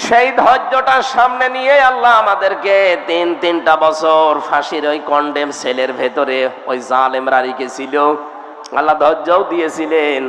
সেই ধৈর্যটার সামনে নিয়ে আল্লাহ আমাদেরকে তিনটা বছর ফাঁসির ওই কন্ডেম সেলের ভেতরে ওই জালেমরা রেখেছিল। আল্লাহ ধৈর্যও দিয়েছিলেন,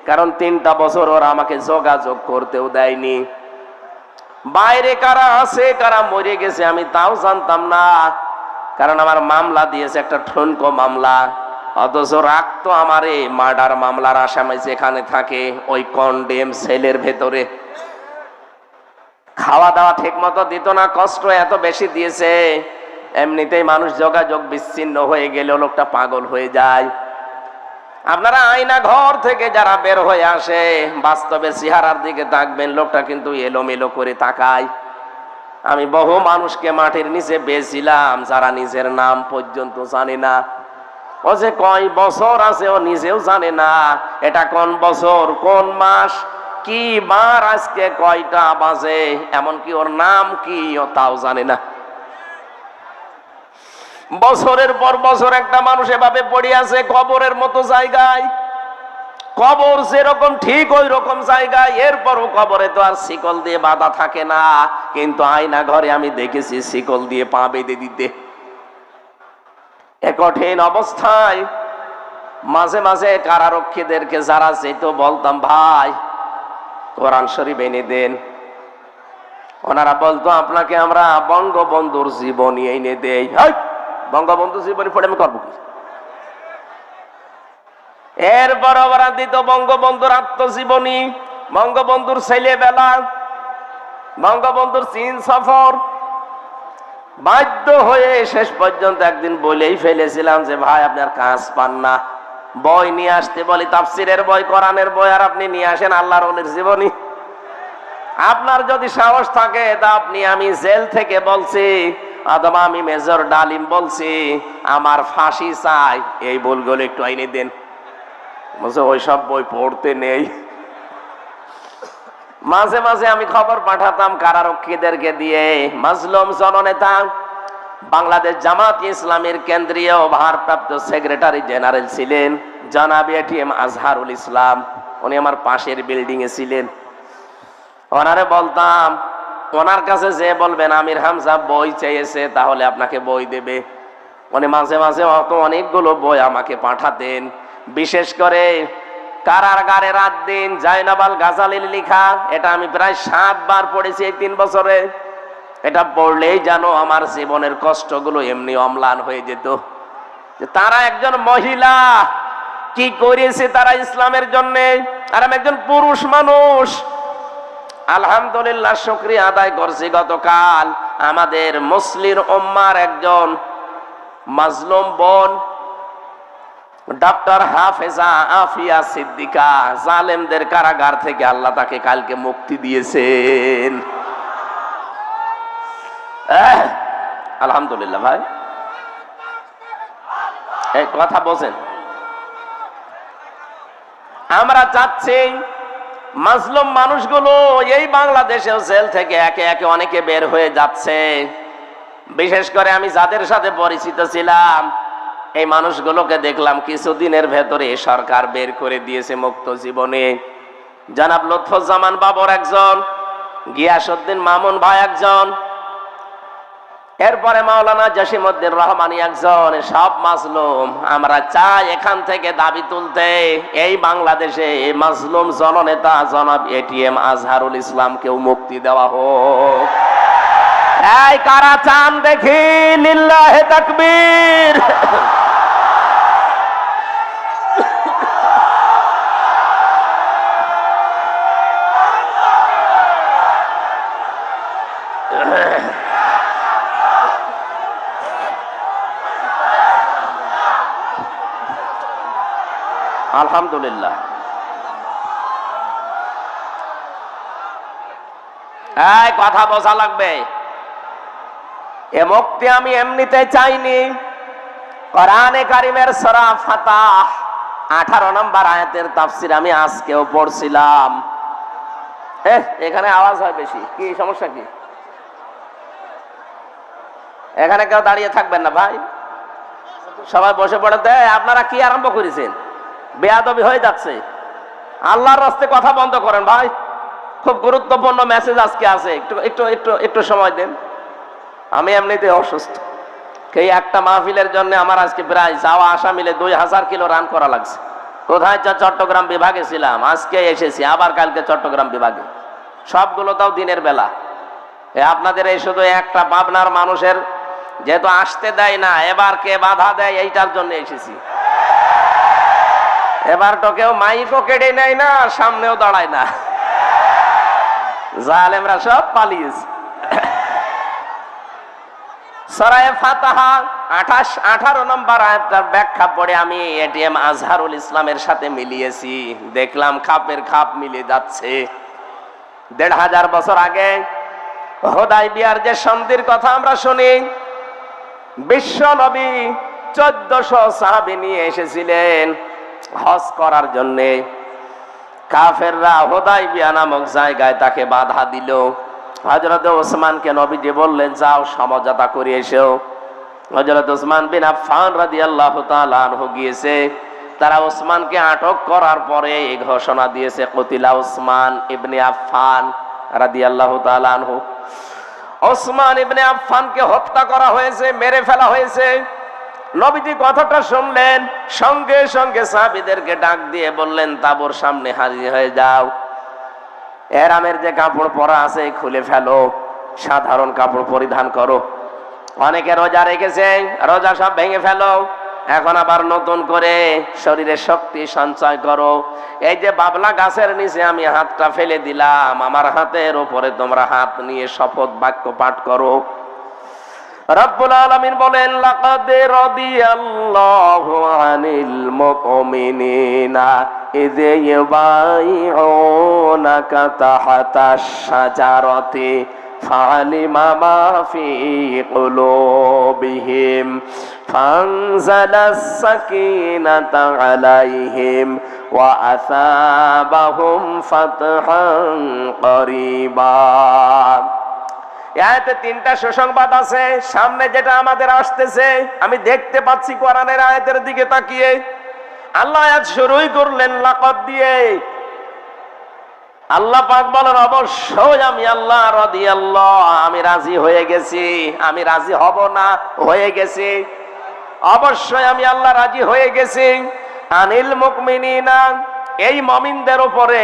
কারণ 3টা বছর ওরা আমাকে যোগাযোগ করতেও দেয়নি। বাইরে কারা আছে কারা মরে গেছে আমি তাও জানতাম না, কারণ আমার মামলা দিয়েছে একটা ঠনকো মামলা, অথচ রাখতো আমারে মার্ডার মামলার আসামি যেখানে থাকে ওই কন্ডেম সেলের ভেতরে। খাওয়া দাওয়া ঠিক মতো দিত না, কষ্ট এত বেশি দিয়েছে, এমনিতেই মানুষ যোগাযোগ বিচ্ছিন্ন হয়ে গেলে লোকটা পাগল হয়ে যায়। আপনারা আয়না ঘর থেকে যারা বের হয়ে আসে বাস্তবে চেহারার দিকে তাকবেন, লোকটা কিন্তু এলোমেলো করে তাকায়। আমি বহু মানুষকে মাটির নিচে বেয়েছিলাম যারা নিজের নাম পর্যন্ত জানে না। ও যে কয় বছর আছে ও নিজেও জানে না, এটা কোন বছর কোন মাস কি বার আজকে কয়টা বাজে, এমনকি ওর নাম কি ও তাও জানে না। বছরের পর বছর একটা মানুষ এভাবে পড়ে আছে কবরের মতো জায়গায়। কবর যেরকম ঠিক ওই রকম জায়গায়, এরপরও কবরে তো আর শিকল দিয়ে বাঁধা থাকে না, কিন্তু আয়না ঘরে আমি দেখেছি শিকল দিয়ে পা বেঁধে দিতে। এ কঠিন অবস্থায় মাঝে মাঝে কারারক্ষীদেরকে যারা যেত বলতাম, ভাই কোরআন শরীফ এনে দেন। ওনারা বলতো, আপনাকে আমরা বঙ্গবন্ধুর জীবনী এনে দেই। বঙ্গবন্ধুর জীবনী পড়ে আমি করবো কি? এরপর ওরা দিত বঙ্গবন্ধুর আত্মজীবনী, বঙ্গবন্ধুর ছেলেবেলা, বঙ্গবন্ধুর চীন সফর। বাধ্য হয়ে শেষ পর্যন্ত একদিন বলেই ফেলেছিলাম যে ভাই আপনার কাজ পান না, বই নিয়ে আসতে বলি, তাফসিরের বই, কোরআনের বই, আর আপনি নিয়ে আসেন আল্লাহর ওলির জীবনী। আপনার যদি সাহস থাকে তা আপনি, আমি জেল থেকে বলছি অথবা আমি মেজর ডালিম বলছি আমার ফাঁসি চাই, এই বইগুলো একটু আইনে দেন। বলছে ওইসব বই পড়তে নেই। মাঝে মাঝে আমি খবর পাঠাতাম কারারক্ষীদেরকে দিয়ে। মাজলুম জননেতা, বাংলাদেশ জামাত ইসলামের কেন্দ্রীয় ভারপ্রাপ্ত সেক্রেটারি জেনারেল ছিলেন জনাব এটিএম আজহারুল ইসলাম, উনি আমার পাশের বিল্ডিং এ ছিলেন। ওনারে বলতাম, ওনার কাছে যে বলবেন আমির হামজা বই চেয়েছে তাহলে আপনাকে বই দেবে। উনি মাঝে মাঝে অনেকগুলো বই আমাকে পাঠাতেন। বিশেষ করে কারাগারে রাত দিন জাইনাবাল গাজালির লেখা, এটা আমি প্রায় 7 বার পড়েছি এই 3 বছরে। এটা পড়লেই জানো আমার জীবনের কষ্টগুলো এমনি অম্লান হয়ে যেত। যে তারা একজন মহিলা কি করেছে তারা ইসলামের জন্য, আর আমি একজন পুরুষ মানুষ। আলহামদুলিল্লাহ শুকরিয়া আদায় করছি, গতকাল আমাদের মুসলিম উম্মার একজন মাজলুম বোন ডক্টর হাফেজা আফিয়া সিদ্দিকা, জালেমদের কারাগার থেকে আল্লাহ তাকে কালকে মুক্তি দিয়েছেন। আলহামদুলিল্লাহ। ভাই এই কথা বলেন, আমরা চাচ্ছি মাজলুম মানুষগুলো এই বাংলাদেশেও জেল থেকে একে একে অনেকে বের হয়ে যাচ্ছে। বিশেষ করে আমি যাদের সাথে পরিচিত ছিলাম এই মানুষগুলোকে দেখলাম কিছুদিনের ভেতরে সরকার বের করে দিয়েছে মুক্ত জীবনে। জনাব লুৎফুজ্জামান বাবর একজন, গিয়াসউদ্দিন মামুন ভাই একজন, এরপরে মাওলানা জসিমউদ্দিন রহমানী একজন। সব মাজলুম। আমরা চাই এখান থেকে দাবি তুলতে, এই বাংলাদেশে এই মাজলুম জননেতা জনাব এটিএম আজহারুল ইসলামকেও মুক্তি দেওয়া হোক। এই কারা চান দেখি? লিল্লাহে তাকবীর। আলহামদুলিল্লাহ। এই কথা বোঝা লাগবে, এ মুক্তি আমি এমনিতে চাইনি। কোরআনে কারিমের সূরা ফাতাহ 18 নম্বর আয়াতের তাফসীর আমি আজকেও পড়ছিলাম। এখানে আওয়াজ হয় বেশি, কি সমস্যা কি? এখানে কেউ দাঁড়িয়ে থাকবেন না ভাই, সবাই বসে পড়ে। আপনারা কি আরম্ভ করেছেন? বেয়াদবি হয়ে যাচ্ছে। আল্লাহর রাস্তায় কথা বন্ধ করেন ভাই। খুব গুরুত্বপূর্ণ মেসেজ আজকে আছে, একটু একটু একটু একটু সময় দেন। আমি এমনিতে অসুস্থ, এই একটা মাহফিলের জন্য আমার আজকে প্রায় যাওয়া আসা মিলে 2000 কিলো রান করা লাগছে। কোথায়? চট্টগ্রাম বিভাগে ছিলাম, আজকে এসেছি আবার কালকে চট্টগ্রাম বিভাগে, সবগুলো তাও দিনের বেলা। আপনাদের এই শুধু একটা পাবনার মানুষের যেহেতু আসতে দেয় না, এবার কে বাধা দেয় এইটার জন্য এসেছি। এবার তো কেউ মাইকও কেড়ে নেয় না, সামনেও দাঁড়ায় না, জালেমরা সব পালিয়েছে। সূরা ফাতিহা 18 নম্বর আয়াতটার ব্যাখ্যা পড়ে আমি এটিএম আজহারুল ইসলামের সাথে মিলিয়েছি, দেখলাম খাপের খাপ মিলে যাচ্ছে। 1500 বছর আগে হুদায়বিয়ার যে সন্ধির কথা আমরা শুনি, বিশ্ব নবী 1400 সাহাবী নিয়ে এসেছিলেন হজ করার জন্য। কাফেররা হুদায়বিয়া নামক জায়গায় তাকে বাধা দিল। হযরত ওসমানকে নবীজি বললেন, যাও সমঝোতা করে এসো। হযরত ওসমান বিন আফফান রাদিয়াল্লাহু তাআলা আনহু গিয়েছে। তারা ওসমানকে আটক করার পরে এই ঘোষণা দিয়েছে, কুতিলা ওসমান ইবনে আফফান রাদিয়াল্লাহু তাআলা আনহু। ওসমান ইবনে আফফানকে হত্যা করা হয়েছে, মেরে ফেলা হয়েছে। নবীজি কথাটা শুনলেন, সঙ্গে সঙ্গে সাহাবীদেরকে ডাক দিয়ে বললেন, তাবুর সামনে হাজির হয়ে যাও। এহরামের যে কাপড় পরা আছে খুলে ফেলো, সাধারণ কাপড় পরিধান করো। অনেকে রোজা রেখেছে, রোজা সব ভেঙে ফেলো, এখন আবার নতুন করে শরীরে শক্তি সঞ্চয় করো। এই যে বাবলা গাছের নিচে আমি হাতটা ফেলে দিলাম, আমার হাতের উপরে তোমরা হাত নিয়ে শপথ বাক্য পাঠ করো। রব্বুল আলামিন বলেন, লাকাদ রাদিয়াল্লাহু আনিল মুমিনিনা ইয ইউবাইউনাকা তাহতাশ শাজারাতি ফাআলিমা মা ফি কুলুবিহিম ফানজালাস সাকিনাতা আলাইহিম ওয়া আসাবাহুম ফাতহান করিবা। আয়াতে 3টা সুসংবাদ আছে। সামনে যেটা আমাদের আসতেছে, আমি দেখতে পাচ্ছি কোরআনের আয়াতের দিকে তাকিয়ে। আল্লাহ আয়াত শুরুই করলেন লাকাদ দিয়ে। আল্লাহ পাক বলেন, অবশ্যই আমি আল্লাহ রাদিয়াল্লাহু, আমি রাজি হয়ে গেছি। আমি রাজি হব না, হয়ে গেছি। অবশ্যই আমি আল্লাহ রাজি হয়ে গেছি। আনিল মুমিনিনা, এই মুমিনদের উপরে,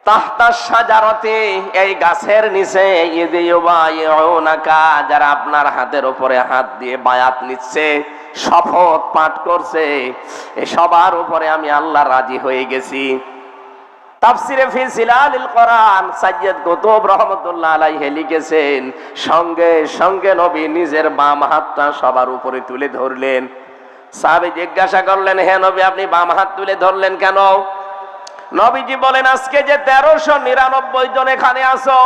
তাহতাশ শাজারাতি, এই গাছের নিচে, ইয ইউবাইউনাকা, যারা আপনার হাতের উপরে হাত দিয়ে বায়াত নিচ্ছে, শপথ পাঠ করছে, এই সবার উপরে আমি আল্লাহ রাজি হয়ে গেছি। তাফসিরে ফি জিলালিল কোরআন সাইয়্যিদ কুতুব রাহমাতুল্লাহ আলাইহি লিখেছেন, সঙ্গে সঙ্গে নবী নিজের বাম হাতটা সবার উপরে তুলে ধরলেন। সাহাবী জিজ্ঞাসা করলেন, হে নবী, আপনি বাম হাত তুলে ধরলেন কেন? নবীজি বলেন, আজকে যে 1399 জন এখানে আছো,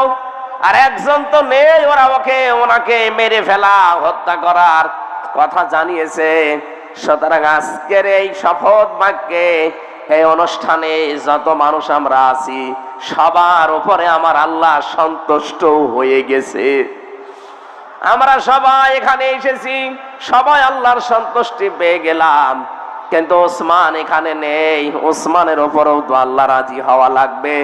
আর একজন তো নেই, ওনাকে মেরে ফেলা, হত্যা করার কথা জানিয়েছে। সুতরাং আজকের এই শপথ বাক্যে, এই অনুষ্ঠানে যত মানুষ আমরা আছি, সবার উপরে আমার আল্লাহ সন্তুষ্ট হয়ে গেছে। আমরা সবাই এখানে এসেছি, সবাই আল্লাহর সন্তুষ্টি পেয়ে গেলাম। কিন্তু ওসমান এখানে নেই, ওসমানের উপরেও তো আল্লাহ রাজি হওয়া লাগবে।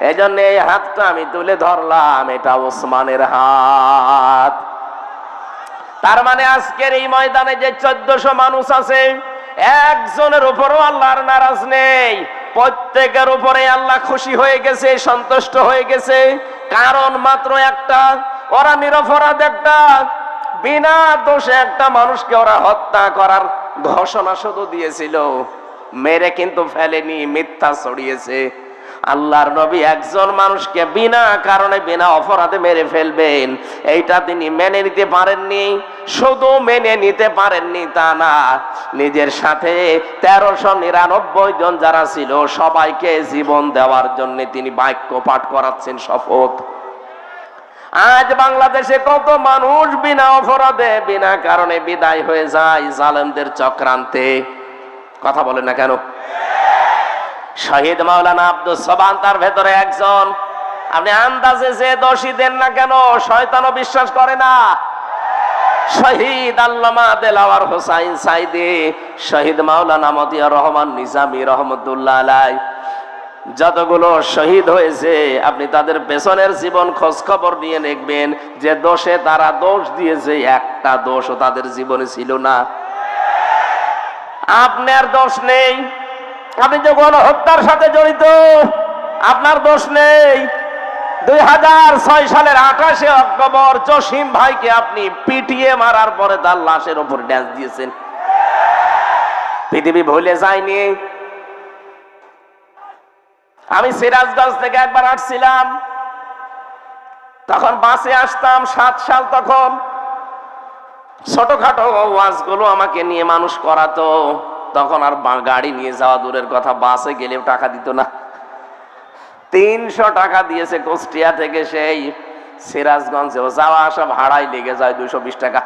এজন্য এই হাতটা আমি তুলে ধরলাম, এটা ওসমানের হাত। তার মানে আজকের এই ময়দানে যে 1400 মানুষ আছে, একজনের উপরও আল্লাহর নারাজ নেই, প্রত্যেকের উপরে আল্লাহ খুশি হয়ে গেছে, সন্তুষ্ট হয়ে গেছে। কারণ মাত্র একটা, ওরা নিরপরাধ, একটা বিনা দোষে একটা মানুষকে ওরা হত্যা করার ঘোষণা শুধু দিয়েছিল, মেরে কিন্তু ফেলেনি, মিথ্যা ছড়িয়েছে। আল্লাহর নবী একজন মানুষকে বিনা কারণে, বিনা অপরাধে মেরে ফেলবেন, এইটা তিনি মেনে নিতে পারেননি। শুধু মেনে নিতে পারেননি তা না, নিজের সাথে 1399 জন যারা ছিল সবাইকে জীবন দেওয়ার জন্য তিনি বাক্য পাঠ করাচ্ছেন, শপথ। আজ বাংলাদেশে কত মানুষ বিনা অপরাধে, বিনা কারণে বিদায় হয়ে যায় জালেমদের চক্রান্তে। কথা বলেন না কেন? শহীদ মাওলানা আব্দুস সোবহান তার ভেতরে একজন। আপনি আন্দাজে যে দোষী দেন না কেন, শয়তানও বিশ্বাস করে না। শহীদ আল্লামা দেলাওয়ার হোসাইন সাইদি, শহীদ মাওলানা মতিয়ার রহমান নিজামী রহমতুল্লাহ আলাইহি, যতগুলো শহীদ হয়েছে আপনি তাদের পেছনের জীবন খোঁজ খবর নিয়ে দেখবেন যে দোষে তারা দোষ দিয়েছে, একটা দোষও তাদের জীবনে ছিল না। আপনার দোষ নেই, আপনি যে গণহত্যার সাথে জড়িত, আপনার দোষ নেই। 2006 সালের 28শে অক্টোবর জসিম ভাইকে আপনি পিটিয়ে মারার পরে তার লাশের উপর ড্যান্স দিয়েছেন। পৃথিবী ভুলে যায়নি। আমি সিরাজগঞ্জ থেকে একবার আসছিলাম, তখন বাসে আসতাম, 7 সাল, তখন ছোটখাটো ওয়াজগুলো আমাকে নিয়ে মানুষ করাতো। তখন আর গাড়ি নিয়ে যাওয়া দূরের কথা, বাসে গেলেও টাকা দিত না। 300 টাকা দিয়েছে কুষ্টিয়া থেকে সেই সিরাজগঞ্জেও যাওয়া আসা ভাড়াই লেগে যায় 220 টাকা।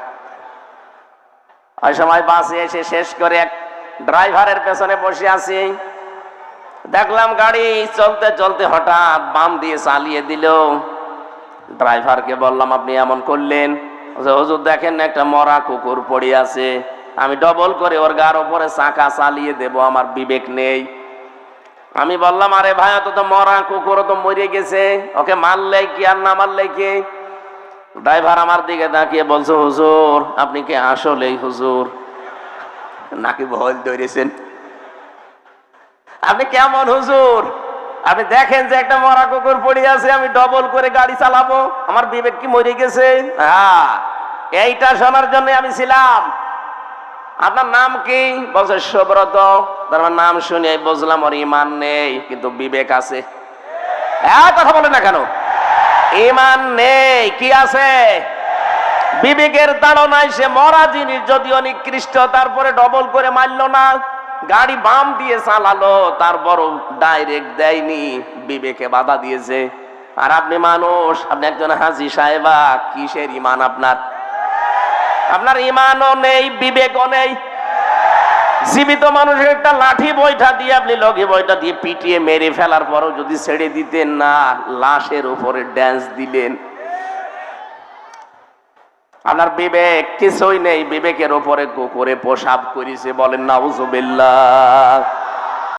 ওই সময় বাসে এসে শেষ করে এক ড্রাইভারের পেছনে বসে আছি, দেখলাম গাড়ি চলতে চলতে হঠাৎ বাম দিয়ে চালিয়ে দিল। ড্রাইভারকে বললাম আপনি এমন করলেন? হুজুর দেখেন না একটা মরা কুকুর পড়ে আছে, আমি ডবল করে ওর গার উপরে চাকা চালিয়ে দেব, আমার বিবেক নেই। আমি বললাম আরে ভাই, তো মরা কুকুর তো মরে গেছে, ওকে মারলে কি আর না মারলে কি? ড্রাইভার আমার দিকে তাকিয়ে বলছে হুজুর আপনি কি আসলেই হুজুর নাকি ভয় ধরেছেন? আপনি কেমন হুজুর? আপনি দেখেন যে একটা মরা কুকুর পড়ে আছে, আমি ডবল করে গাড়ি চালাবো, আমার বিবেক কি মরে গেছে? হ্যাঁ, এইটা শোনার জন্য আমি ছিলাম। আপনার নাম কি? বলছে সুব্রত। তার নাম শুনে বুঝলাম ওর ইমান নেই, কিন্তু বিবেক আছে। কথা বলে না কেন? ইমান নেই, কি আছে? বিবেকের তাড়নায় সে মরা জিনিস যদিও নিকৃষ্ট, তারপরে ডবল করে মারলো না, গাড়ি বাম দিয়ে চালালো, তারপরও ডাইরেক্ট দেয়নি, বিবেকে বাধা দিয়েছে। আর আপনি মানুষ, আপনি একজন হাজী সাহেবা, কিসের ইমান আপনার? আপনার ইমানও নেই, বিবেকও নেই। জীবিত মানুষের একটা লাঠি বৈঠা দিয়ে আপনি লগি বৈঠা দিয়ে পিটিয়ে মেরে ফেলার পরও যদি ছেড়ে দিতেন না, লাশের উপরে ড্যান্স দিলেন। আপনার বিবেক কিছুই নেই, বিবেকের উপরে কুকুরে পেশাব করেছে, বলেন নাউজুবিল্লাহ।